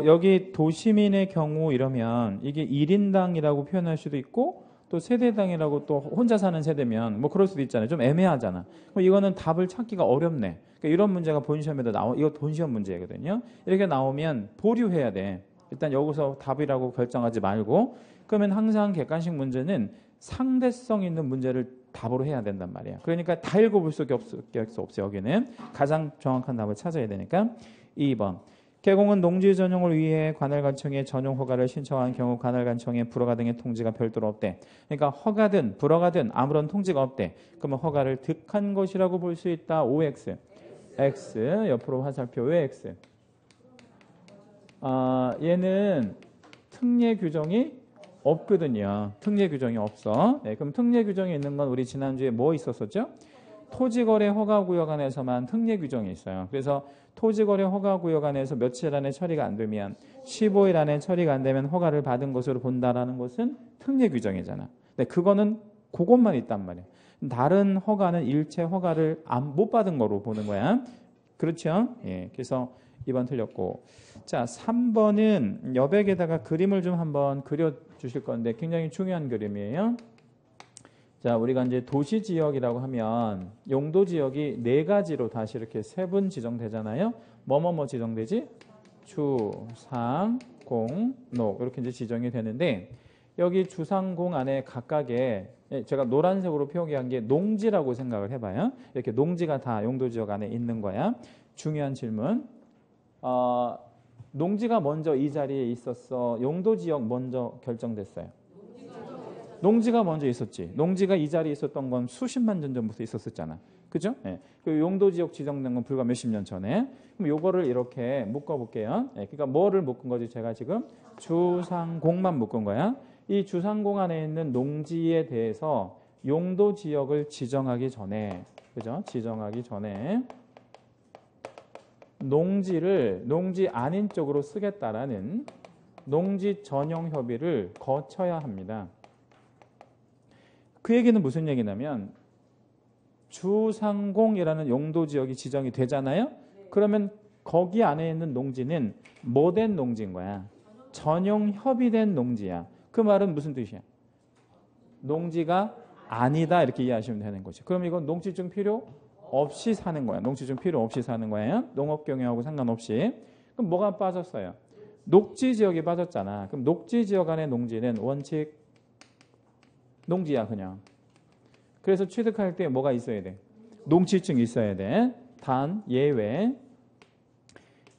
S1: 여기 도시민의 경우 이러면 이게 1인당이라고 표현할 수도 있고 또 세대당이라고 또 혼자 사는 세대면 뭐 그럴 수도 있잖아요. 좀 애매하잖아. 그럼 이거는 답을 찾기가 어렵네. 그러니까 이런 문제가 본시험에도 이거 본시험 문제거든요. 이렇게 나오면 보류해야 돼. 일단 여기서 답이라고 결정하지 말고 그러면 항상 객관식 문제는 상대성 있는 문제를 답으로 해야 된단 말이야. 그러니까 다 읽어볼 수밖에 없어. 여기는 가장 정확한 답을 찾아야 되니까 2번. 개공은 농지 전용을 위해 관할관청에 전용 허가를 신청한 경우 관할관청에 불허가 등의 통지가 별도로 없대. 그러니까 허가든 불허가든 아무런 통지가 없대. 그러면 허가를 득한 것이라고 볼 수 있다. OX. X 옆으로 화살표. 왜 X? 얘는 특례 규정이 없거든요. 특례 규정이 없어. 네, 그럼 특례 규정이 있는 건 우리 지난주에 뭐 있었었죠? 토지거래 허가구역 안에서만 특례 규정이 있어요. 그래서 토지거래 허가구역 안에서 며칠 안에 처리가 안 되면 15일 안에 처리가 안 되면 허가를 받은 것으로 본다라는 것은 특례 규정이잖아. 근데 그거는 그것만 있단 말이야. 다른 허가는 일체 허가를 못 받은 거로 보는 거야. 그렇죠? 예. 그래서 2번 틀렸고. 자, 3번은 여백에다가 그림을 좀 한번 그려 주실 건데 굉장히 중요한 그림이에요. 자, 우리가 이제 도시 지역이라고 하면 용도 지역이 4가지로 다시 이렇게 세분 지정되잖아요. 뭐뭐뭐 지정되지? 주, 상, 공, 녹 이렇게 이제 지정이 되는데 여기 주상공 안에 각각의 제가 노란색으로 표기한 게 농지라고 생각을 해봐요. 이렇게 농지가 다 용도 지역 안에 있는 거야. 중요한 질문. 농지가 먼저 이 자리에 있었어? 용도 지역 먼저 결정됐어요? 농지가 먼저 있었지. 농지가 이 자리에 있었던 건 수십만 년 전부터 있었었잖아. 그죠? 네. 그 용도 지역 지정된 건 불과 몇십 년 전에. 그럼 요거를 이렇게 묶어볼게요. 네. 그러니까 뭐를 묶은 거지? 제가 지금 주상공만 묶은 거야. 이 주상공 안에 있는 농지에 대해서 용도 지역을 지정하기 전에, 그죠? 지정하기 전에 농지를 농지 아닌 쪽으로 쓰겠다라는 농지 전용 협의를 거쳐야 합니다. 그 얘기는 무슨 얘기냐면 주상공이라는 용도 지역이 지정이 되잖아요. 그러면 거기 안에 있는 농지는 뭐 된 농지인 거야? 전용 협의된 농지야. 그 말은 무슨 뜻이야? 농지가 아니다 이렇게 이해하시면 되는 거죠. 그럼 이건 농지증 필요 없이 사는 거야. 농지증 필요 없이 사는 거예요. 농업 경영하고 상관없이. 그럼 뭐가 빠졌어요? 녹지 지역이 빠졌잖아. 그럼 녹지 지역 안에 농지는 원칙 농지야 그냥. 그래서 취득할 때 뭐가 있어야 돼? 농지증이 있어야 돼. 단 예외.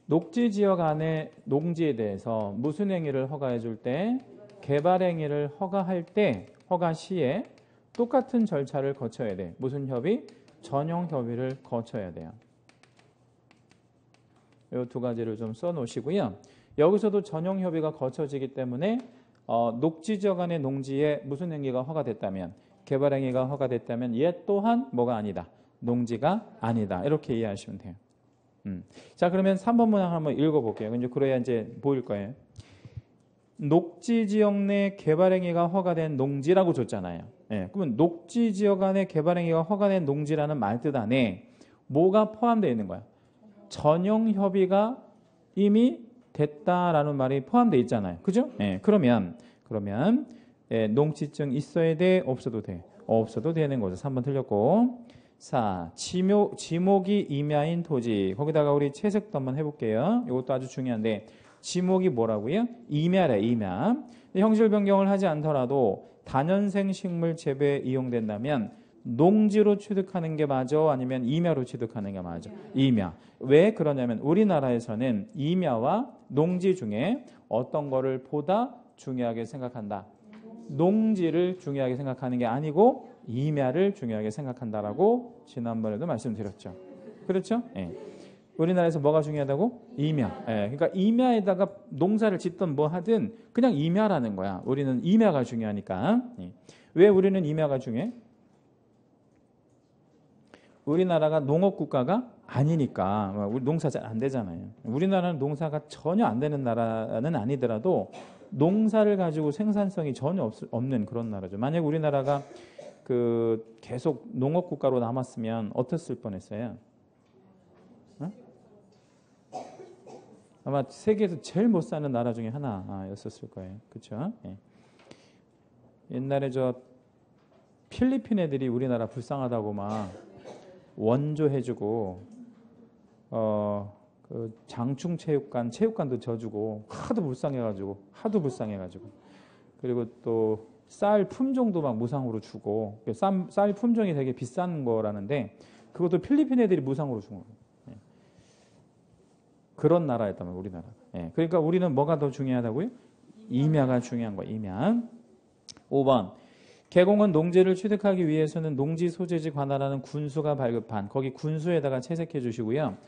S1: 녹지 지역 안에 농지에 대해서 무슨 행위를 허가해 줄 때? 개발 행위를 허가할 때, 허가 시에 똑같은 절차를 거쳐야 돼. 무슨 협의? 전용 협의를 거쳐야 돼요. 이 두 가지를 좀 써놓으시고요. 여기서도 전용 협의가 거쳐지기 때문에 녹지 지역 안의 농지에 무슨 행위가 허가됐다면, 개발 행위가 허가됐다면 얘 또한 뭐가 아니다. 농지가 아니다. 이렇게 이해하시면 돼요. 자, 그러면 3번 문항 한번 읽어볼게요. 이제 그래야 이제 보일 거예요. 녹지 지역 내 개발 행위가 허가된 농지라고 줬잖아요. 예, 그러면 녹지 지역 안에 개발 행위가 허가된 농지라는 말뜻 안에 뭐가 포함되어 있는 거야? 전용 협의가 이미 됐다라는 말이 포함되어 있잖아요. 그죠? 예, 그러면 농지증 있어야 돼? 없어도 돼? 없어도 되는 거죠. 3번 틀렸고. 자, 지목이 임야인 토지. 거기다가 우리 채색도 한번 해볼게요. 이것도 아주 중요한데 지목이 뭐라고요? 임야래, 임야. 형질 변경을 하지 않더라도 다년생 식물 재배에 이용된다면 농지로 취득하는 게 맞아? 아니면 임야로 취득하는 게 맞아? 임야. 왜 그러냐면 우리나라에서는 임야와 농지 중에 어떤 거를 보다 중요하게 생각한다. 농지를 중요하게 생각하는 게 아니고 임야를 중요하게 생각한다라고 지난번에도 말씀드렸죠. 그렇죠? 예. 우리나라에서 뭐가 중요하다고? 임야. 예. 그러니까 임야에다가 농사를 짓든 뭐 하든 그냥 임야라는 거야. 우리는 임야가 중요하니까. 예. 왜 우리는 임야가 중요해? 우리나라가 농업 국가가 아니니까 우리 농사 잘 안 되잖아요. 우리나라는 농사가 전혀 안 되는 나라는 아니더라도 농사를 가지고 생산성이 전혀 없는 그런 나라죠. 만약 우리나라가 계속 농업 국가로 남았으면 어땠을 뻔했어요? 어? 아마 세계에서 제일 못 사는 나라 중에 하나였었을 거예요. 그렇죠? 예. 옛날에 저 필리핀 애들이 우리나라 불쌍하다고 막 원조 해주고 그 장충 체육관도 져주고 하도 불쌍해가지고 그리고 또 쌀 품종도 막 무상으로 주고 쌀 품종이 되게 비싼 거라는데 그것도 필리핀 애들이 무상으로 준 거예요. 예. 그런 나라였단 말이에요, 우리나라. 예. 그러니까 우리는 뭐가 더 중요하다고요? 임야가 중요한 거예요. 임야. 5번. 개공은 농지를 취득하기 위해서는 농지 소재지 관할하는 군수가 발급한 거기 군수에다가 채색해 주시고요.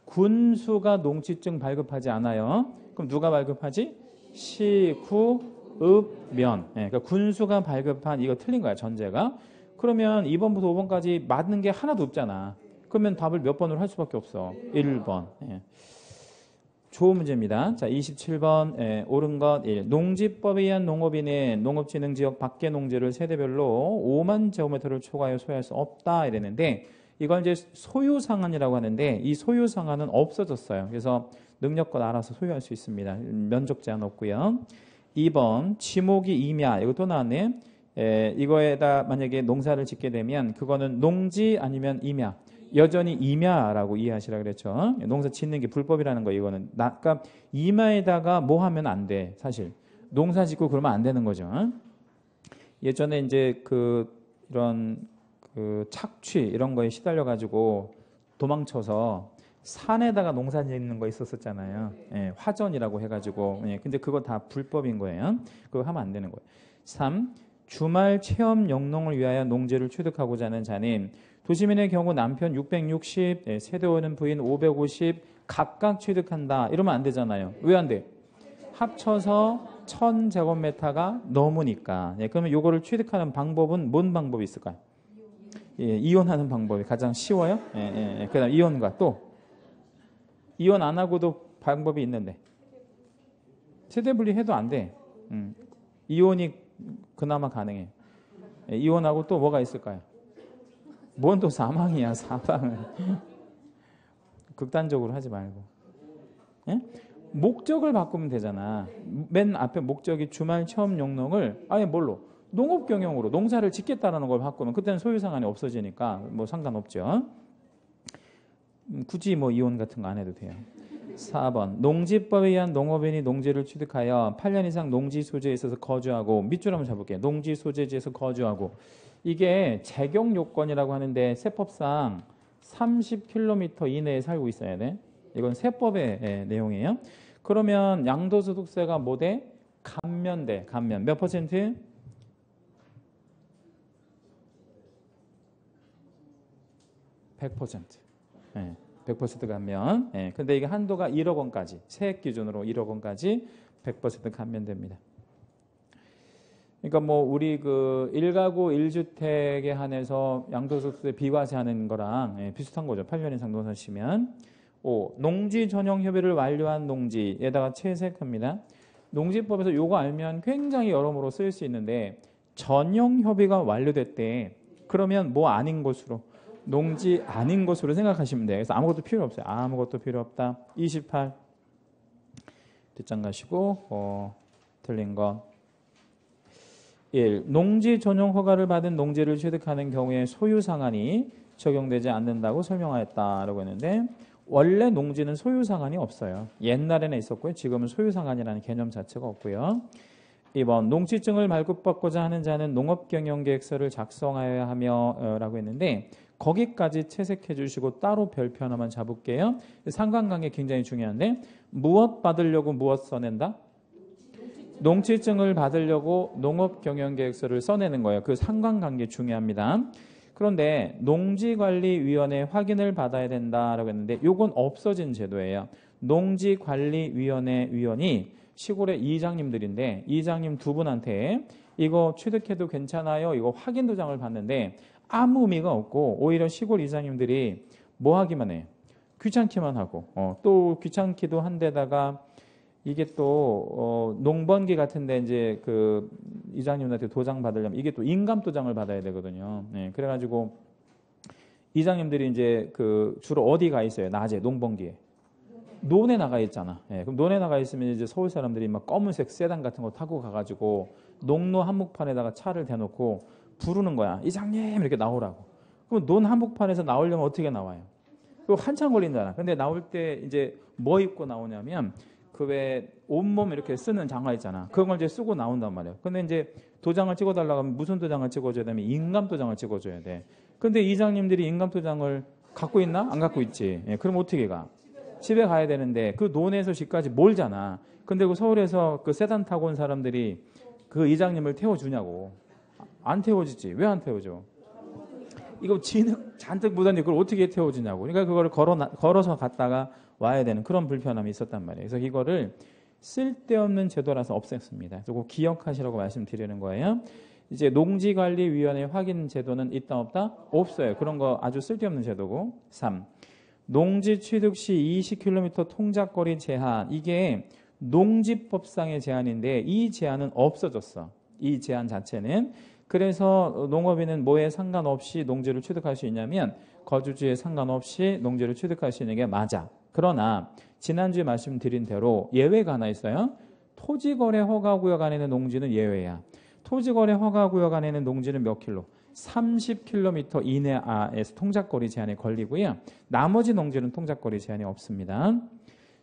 S1: 군수가 농지증 발급하지 않아요. 그럼 누가 발급하지? 시, 구, 읍, 면. 예, 그러니까 군수가 발급한 이거 틀린 거야 전제가. 그러면 2번부터 5번까지 맞는 게 하나도 없잖아. 그러면 답을 몇 번으로 할 수밖에 없어. 1번. 예. 좋은 문제입니다. 자, 27번 옳은 것 1. 농지법에 의한 농업인은 농업진흥지역 밖의 농지를 세대별로 5만 제곱미터를 초과하여 소유할 수 없다 이랬는데 이걸 이제 소유상한이라고 하는데 이 소유상한은 없어졌어요. 그래서 능력껏 알아서 소유할 수 있습니다. 면적 제한 없고요. 2번 지목이 임야 이것도 나왔네. 이거에다 만약에 농사를 짓게 되면 그거는 농지 아니면 임야. 여전히 임야라고 이해하시라 그랬죠. 농사 짓는 게 불법이라는 거 이거는. 그러니까 임야에다가 뭐 하면 안 돼. 사실 농사 짓고 그러면 안 되는 거죠. 예전에 이제 이런 착취 이런 거에 시달려 가지고 도망쳐서 산에다가 농사 짓는 거 있었었잖아요. 예, 화전이라고 해가지고. 예, 근데 그거 다 불법인 거예요. 그거 하면 안 되는 거예요. 3. 주말 체험 영농을 위하여 농지를 취득하고자 하는 자는 도시민의 경우 남편 660, 세대원은 부인 550 각각 취득한다. 이러면 안 되잖아요. 왜 안 돼? 합쳐서 1000제곱미터가 넘으니까. 예, 그러면 이거를 취득하는 방법은 뭔 방법이 있을까요? 예, 이혼하는 방법이 가장 쉬워요. 그 다음 이혼과 또 이혼 안 하고도 방법이 있는데 세대 분리해도 안 돼. 이혼이 그나마 가능해. 예, 이혼하고 또 뭐가 있을까요? 뭔 또 사망이야, 사망은. 극단적으로 하지 말고. 예? 목적을 바꾸면 되잖아. 맨 앞에 목적이 주말 체험 영농을 아예 뭘로? 농업 경영으로 농사를 짓겠다라는 걸 바꾸면 그때는 소유상한이 없어지니까 뭐 상관없죠. 굳이 뭐 이혼 같은 거 안 해도 돼요. 4번 농지법에 의한 농업인이 농지를 취득하여 8년 이상 농지 소재에 있어서 거주하고 밑줄 한번 잡을게요. 농지 소재지에서 거주하고 이게 적용 요건이라고 하는데 세법상 30km 이내에 살고 있어야 돼. 이건 세법의 내용이에요. 그러면 양도소득세가 뭐 돼? 감면돼. 감면. 몇 퍼센트? 100%. 100% 감면. 근데 이게 한도가 1억 원까지, 세액 기준으로 1억 원까지 100% 감면됩니다. 그러니까 뭐 우리 그 1가구 1주택에 한해서 양도소득세 비과세하는 거랑 비슷한 거죠. 8년 이상 농사시면. 5. 농지 전용 협의를 완료한 농지에다가 채색합니다. 농지법에서 요거 알면 굉장히 여러모로 쓰일 수 있는데 전용 협의가 완료됐대. 그러면 뭐 아닌 것으로 농지 아닌 것으로 생각하시면 돼요. 그래서 아무것도 필요 없어요. 아무것도 필요 없다. 28. 뒷장 가시고 틀린 거. 1. 농지 전용 허가를 받은 농지를 취득하는 경우에 소유 상한이 적용되지 않는다고 설명하였다라고 했는데 원래 농지는 소유 상한이 없어요. 옛날에는 있었고요. 지금은 소유 상한이라는 개념 자체가 없고요. 2번 농지증을 발급받고자 하는 자는 농업경영계획서를 작성하여야 하며 라고 했는데 거기까지 채색해 주시고 따로 별표 하나만 잡을게요. 상관관계 굉장히 중요한데 무엇 받으려고 무엇 써낸다? 농지증을 받으려고 농업경영계획서를 써내는 거예요. 그 상관관계 중요합니다. 그런데 농지관리위원회 확인을 받아야 된다라고 했는데 이건 없어진 제도예요. 농지관리위원회 위원이 시골의 이장님들인데 이장님 두 분한테 이거 취득해도 괜찮아요? 이거 확인 도장을 받는데 아무 의미가 없고 오히려 시골 이장님들이 뭐 하기만 해요? 귀찮기만 하고 또 귀찮기도 한데다가 이게 또 농번기 같은데 이제 그 이장님한테 도장 받으려면 이게 또 인감 도장을 받아야 되거든요. 그래가지고 이장님들이 이제 그 주로 어디 가 있어요? 낮에 농번기에 논에 나가 있잖아. 그럼 논에 나가 있으면 이제 서울 사람들이 막 검은색 세단 같은 거 타고 가가지고 농로 한복판에다가 차를 대놓고 부르는 거야. 이장님 이렇게 나오라고. 그럼 논 한복판에서 나오려면 어떻게 나와요? 그거 한참 걸린잖아. 근데 나올 때 이제 뭐 입고 나오냐면 그 왜 온몸 이렇게 쓰는 장화 있잖아. 그걸 이제 쓰고 나온단 말이에요. 근데 이제 도장을 찍어달라고 하면 무슨 도장을 찍어줘야 되면 인감 도장을 찍어줘야 돼. 근데 이장님들이 인감 도장을 갖고 있나? 안 갖고 있지. 그럼 어떻게 가? 집에 가야 되는데 그 논에서 집까지 멀잖아. 근데 그 서울에서 그 세단 타고 온 사람들이 그 이장님을 태워주냐고. 안 태워지지. 왜 안 태워줘? 이거 진흙 잔뜩 묻었는데 그걸 어떻게 태워주냐고. 그러니까 그걸 걸어서 갔다가 와야 되는 그런 불편함이 있었단 말이에요. 그래서 이거를 쓸데없는 제도라서 없앴습니다. 그래서 꼭 기억하시라고 말씀드리는 거예요. 이제 농지관리위원회 확인 제도는 있다 없다? 없어요. 그런 거 아주 쓸데없는 제도고. 3. 농지 취득 시 20km 통작거리 제한. 이게 농지법상의 제한인데 이 제한은 없어졌어. 이 제한 자체는. 그래서 농업인은 뭐에 상관없이 농지를 취득할 수 있냐면 거주지에 상관없이 농지를 취득할 수 있는 게 맞아. 그러나 지난주에 말씀드린 대로 예외가 하나 있어요. 토지거래 허가구역 안에는 농지는 예외야. 토지거래 허가구역 안에는 농지는 몇 킬로? 30km 이내에서 통작거리 제한이 걸리고요. 나머지 농지는 통작거리 제한이 없습니다.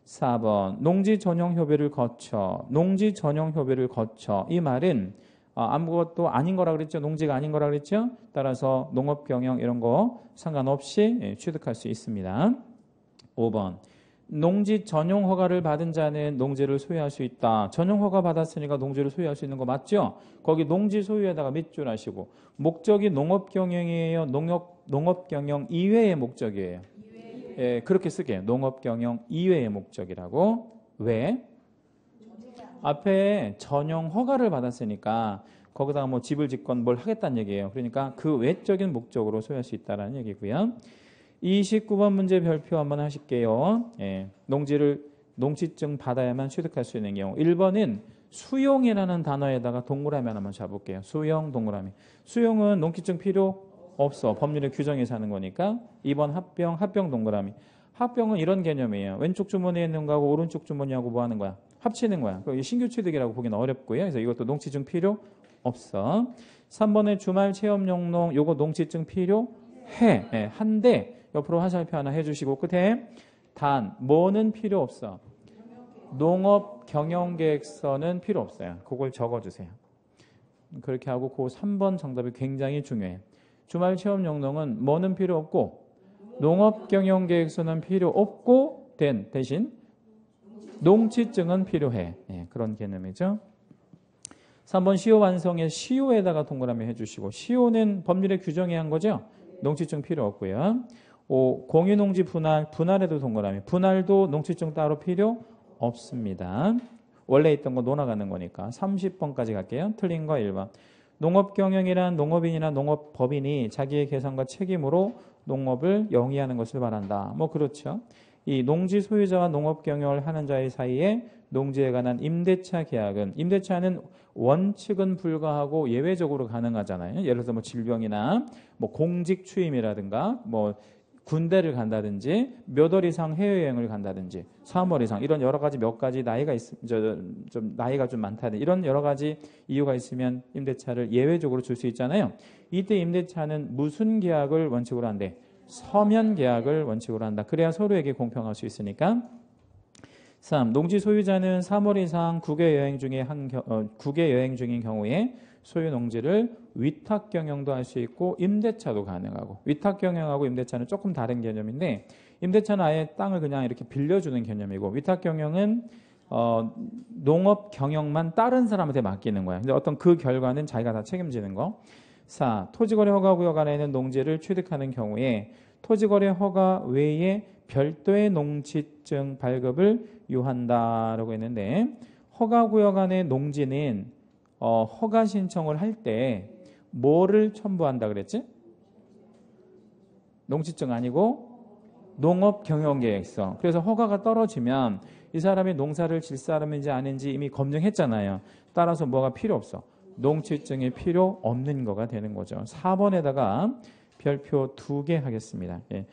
S1: 4번 농지 전용 협의를 거쳐. 농지 전용 협의를 거쳐. 이 말은 아무것도 아닌 거라 그랬죠. 농지가 아닌 거라 그랬죠. 따라서 농업 경영 이런 거 상관없이 취득할 수 있습니다. 5번 농지 전용 허가를 받은 자는 농지를 소유할 수 있다. 전용 허가 받았으니까 농지를 소유할 수 있는 거 맞죠? 거기 농지 소유에다가 밑줄 하시고 목적이 농업 경영이에요. 농업 경영 이외의 목적이에요. 그렇게 쓸게요. 농업 경영 이외의 목적이라고. 왜? 앞에 전용 허가를 받았으니까 거기다가 뭐 집을 짓건 뭘 하겠다는 얘기예요. 그러니까 그 외적인 목적으로 소유할 수 있다는 얘기고요. 29번 문제 별표 한번 하실게요. 농지증 받아야만 취득할 수 있는 경우. 1번은 수용이라는 단어에다가 동그라미 하나만 잡을게요. 수용 동그라미. 수용은 농지증 필요 없어. 법률의 규정에서 하는 거니까. 2번 합병 동그라미. 합병은 이런 개념이에요. 왼쪽 주머니에 있는 거하고 오른쪽 주머니하고 뭐 하는 거야? 합치는 거야. 신규 취득이라고 보기는 어렵고요. 그래서 이것도 농지증 필요 없어. 3번의 주말 체험 용농 요거 농지증 필요해. 한데 옆으로 화살표 하나 해주시고 끝에 단 뭐는 필요 없어? 농업 경영계획서는 필요 없어요. 그걸 적어주세요. 그렇게 하고 그 3번 정답이 굉장히 중요해요. 주말 체험 영농은 뭐는 필요 없고 농업 경영계획서는 필요 없고 대신 농지증은 필요해. 예, 그런 개념이죠. 3번 시효 완성에 시효에다가 동그라미 해주시고 시효는 법률에 규정해야 한 거죠. 농지증 필요 없고요. 5. 공유농지 분할에도 동그라미. 분할도 농지증 따로 필요 없습니다. 원래 있던 거 논아가는 거니까 30번까지 갈게요. 틀린 거 1번. 농업경영이란 농업인이나 농업법인이 자기의 계산과 책임으로 농업을 영위하는 것을 말한다. 뭐 그렇죠. 이 농지 소유자와 농업경영을 하는 자의 사이에 농지에 관한 임대차 계약은 임대차는 원칙은 불가하고 예외적으로 가능하잖아요. 예를 들어서 뭐 질병이나 뭐 공직 취임이라든가 뭐 군대를 간다든지 몇 월 이상 해외여행을 간다든지 3월 이상 이런 여러 가지 몇 가지 나이가 좀 나이가 좀 많다든 이런 여러 가지 이유가 있으면 임대차를 예외적으로 줄 수 있잖아요. 이때 임대차는 무슨 계약을 원칙으로 한대? 서면 계약을 원칙으로 한다. 그래야 서로에게 공평할 수 있으니까. 3. 농지 소유자는 3월 이상 국외 여행 중인 경우에 소유 농지를 위탁 경영도 할 수 있고 임대차도 가능하고 위탁 경영하고 임대차는 조금 다른 개념인데 임대차는 아예 땅을 그냥 이렇게 빌려주는 개념이고 위탁 경영은 농업 경영만 다른 사람한테 맡기는 거야. 근데 어떤 그 결과는 자기가 다 책임지는 거. 4. 토지거래 허가구역 안에 있는 농지를 취득하는 경우에 토지거래 허가 외에 별도의 농지증 발급을 요한다라고 했는데 허가구역 안에 농지는 허가 신청을 할 때 뭐를 첨부한다 그랬지? 농지증 아니고 농업경영계획서. 그래서 허가가 떨어지면 이 사람이 농사를 질 사람인지 아닌지 이미 검증했잖아요. 따라서 뭐가 필요 없어. 농지증이 필요 없는 거가 되는 거죠. 4번에다가 별표 2개 하겠습니다. 예.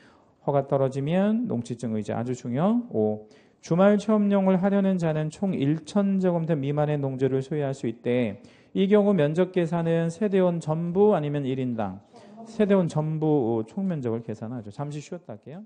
S1: 허가 떨어지면 농지증 의제 아주 중요. 5. 주말 체험용을 하려는 자는 총 1,000제곱미터 미만의 농지를 소유할 수 있대. 이 경우 면적 계산은 세대원 전부 아니면 1인당? 세대원 전부 총 면적을 계산하죠. 잠시 쉬었다 할게요.